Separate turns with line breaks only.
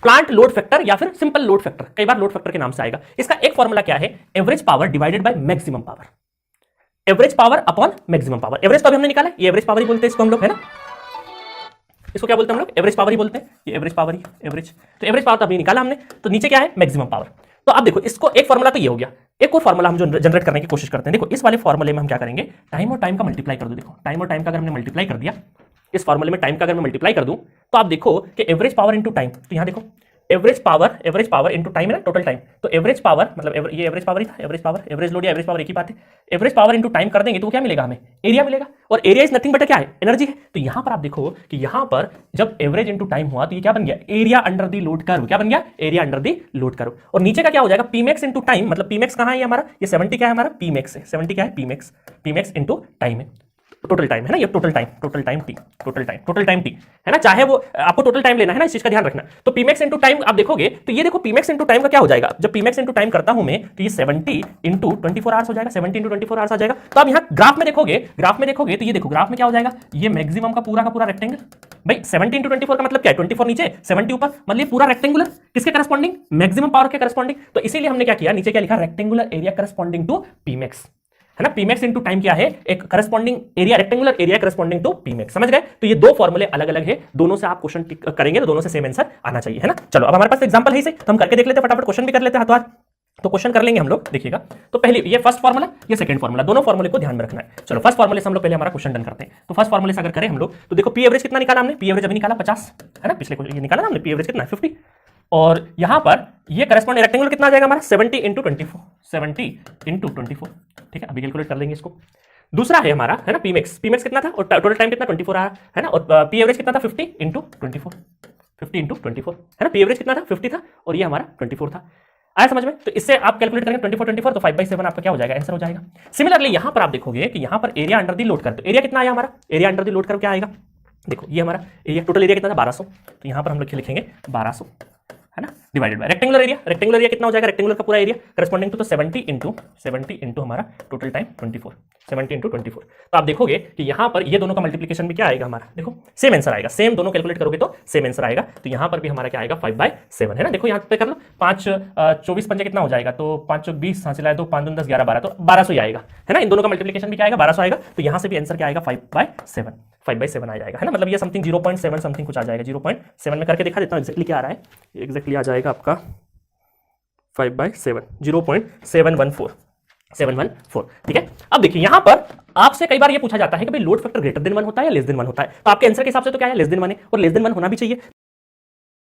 Plant load factor या फिर simple load factor, कई बार लोड फैक्टर के नाम से आएगा। इसका एक फॉर्मूला क्या है, average power divided by maximum power, average power upon maximum power. Average तो अभी हमने निकाला, ये एवरेज पावर ही बोलते हैं इसको हम लोग, है ना, इसको क्या बोलते हैं हम लोग, एवरेज पावर ही बोलते हैं, ये एवरेज पावर ही, एवरेज, तो एवरेज पावर तो अभी निकाला हमने, तो नीचे क्या है, मैक्सिमम पावर। तो आप देखो इसको, एक फॉर्मूला तो ये हो गया, एक और फॉर्मूला हम जो जनरेट करने की कोशिश करते हैं, देखो इस वाले फॉर्मूले में हम क्या करेंगे, टाइम और टाइम का मल्टीप्लाई कर दो। देखो टाइम और टाइम का अगर हमने मल्टीप्लाई कर दिया, इस फॉर्मूले में टाइम का अगर मैं मल्टीप्लाई कर दूं, तो आप देखो कि एवरेज पावर इनटू टाइम, तो यहां देखो एवरेज पावर इनटू टाइम है ना, टोटल टाइम, तो एवरेज पावर मतलब ये एवरेज पावर ही था, एवरेज पावर, एवरेज लोड या एवरेज पावर एक ही बात है। एवरेज पावर इनटू टाइम कर देंगे तो क्या मिलेगा हमें, एरिया मिलेगा, और एरिया इज नथिंग बट क्या है, एनर्जी है। तो यहां पर आप देखो कि यहां पर जब एवरेज इनटू टाइम हुआ तो ये क्या बन गया, area under the load curve, क्या बन गया, area under the load curve. और नीचे का क्या हो जाएगा, पीमैक्स इनटू टाइम, मतलब पीमैक्स कहां है हमारा, ये 70 क्या है हमारा, पीमैक्स है, 70 क्या है, पीमैक्स इनटू टाइम है, टोटल टाइम है ना, ये टोटल टाइम टी है ना, चाहे वो आपको टोटल टाइम लेना है ना, इस चीज का ध्यान रखना। तो पीमैक्स इनटू टाइम आप देखोगे तो ये देखो पीमैक्स इनटू टाइम का क्या हो जाएगा, जब पीमैक्स इनटू टाइम करता हूं मैं तो ये 70 इनटू 24 आवर्स हो जाएगा, 70 इनटू 24 आवर्स आ जाएगा। तो आप यहां ग्राफ में देखोगे तो ये देखो ग्राफ में क्या हो जाएगा, ये मैक्सिमम का पूरा रेक्टेंगल, भाई 70 इनटू 24 का मतलब क्या है, 24 नीचे 70 ऊपर, मतलब पूरा रेक्टेंगुलर किसके करस्पॉन्डिंग, मैक्सिमम पावर के करस्पॉन्डिंग। तो इसीलिए हमने क्या किया, नीचे क्या लिखा, rectangular area corresponding to P max, है ना, पीमैक्स इनटू टाइम क्या है, एक corresponding area, rectangular area corresponding to P max, समझ गए। तो ये दो फॉर्मूले अलग अलग है, दोनों से आप क्वेश्चन करेंगे तो दोनों से सेम आंसर आना चाहिए, है ना। चलो अब हमारे पास एग्जांपल है इसे, तो हम करके देख लेते हैं, फटाफट क्वेश्चन भी कर लेते हैं हाथ। तो क्वेश्चन कर लेंगे हम लोग, देखिएगा। तो पहले ये फर्स्ट फॉर्मूला, ये सेकंड फॉर्मूला, दोनों फॉर्मूले को ध्यान में रखना है। चलो फर्स्ट फॉर्मूले से हम लोग पहले हमारा क्वेश्चन डन करते हैं। तो फर्स्ट फॉर्मूले से अगर करें हम लोग, तो देखो पी एवरेज कितना निकाला हमने, पी एवरेज अभी निकाला 50, है ना, पिछले ये निकाला ना हमने, पी एवरेज कितना है 50, और यहां पर ये करस्पॉन्डिंग रेक्टेंगुलर कितना आ जाएगा हमारा, 70 इंटू 24, 70 इंटू 24, ठीक है, अभी कैलकुलेट कर लेंगे इसको। दूसरा है हमारा, है ना, पीमैक्स कितना था, और टोटल टाइम कितना 24 आया, है ना, और पी एवरेज कितना था 50 इंटू 24, 50 इंटू 24, है ना, पी एवरेज कितना था 50 था, और ये हमारा 24 था। आया समझ में। तो इससे आप कैलकुलेट करेंगे 24 तो 5/7 आपका क्या हो जाएगा, आंसर हो जाएगा। सिमिलरली यहां पर आप देखोगे कि यहां पर area under the load curve, तो एरिया कितना आया हमारा, area under the load curve क्या आएगा, देखो ये हमारा एरिया, टोटल एरिया कितना था 1200, तो यहां पर हम लोग लिखेंगे 1200, है ना, डिवाइडेड बाय रेक्टेंगुलर एरिया कितना हो जाएगा, रेक्टेंगुलर का पूरा एरिया करस्पॉन्डिंग टू, तो 70 इंटू हमारा टोटल टाइम 24, 70 इंटू 24। तो आप देखोगे कि यहां पर ये दोनों का मल्टीप्लिकेशन भी क्या आएगा हमारा, देखो सेम आंसर आएगा, सेम दोनों कैलकुलेट करोगे तो सेम आंसर आएगा। तो यहां पर भी हमारा क्या आएगा 5/7, है ना, देखो यहां पे कर लो, 5 24 पंजे कितना हो जाएगा, तो 5 20 हासिल आए, तो 5 10 11 12, तो 1200 ही आएगा, है ना, इन दोनों का मल्टीप्लिकेशन भी क्या आएगा 1200 आएगा। तो यहां से भी आंसर क्या आएगा 5/7 आ जाएगा, है ना, मतलब ये समथिंग 0.7 समथिंग कुछ आ जाएगा, 0.7 में करके दिखा देता हूं एग्जैक्टली क्या आ रहा है, एग्जैक्टली आ जाएगा आपका 5/7, 0.714, ठीक है। अब देखिए यहां पर आपसे कई बार ये पूछा जाता है कि भाई लोड फैक्टर ग्रेटर देन 1 होता है या लेस देन 1 होता है, तो आपके आंसर के हिसाब से तो क्या है, लेस देन 1 है, और लेस देन 1 होना भी चाहिए।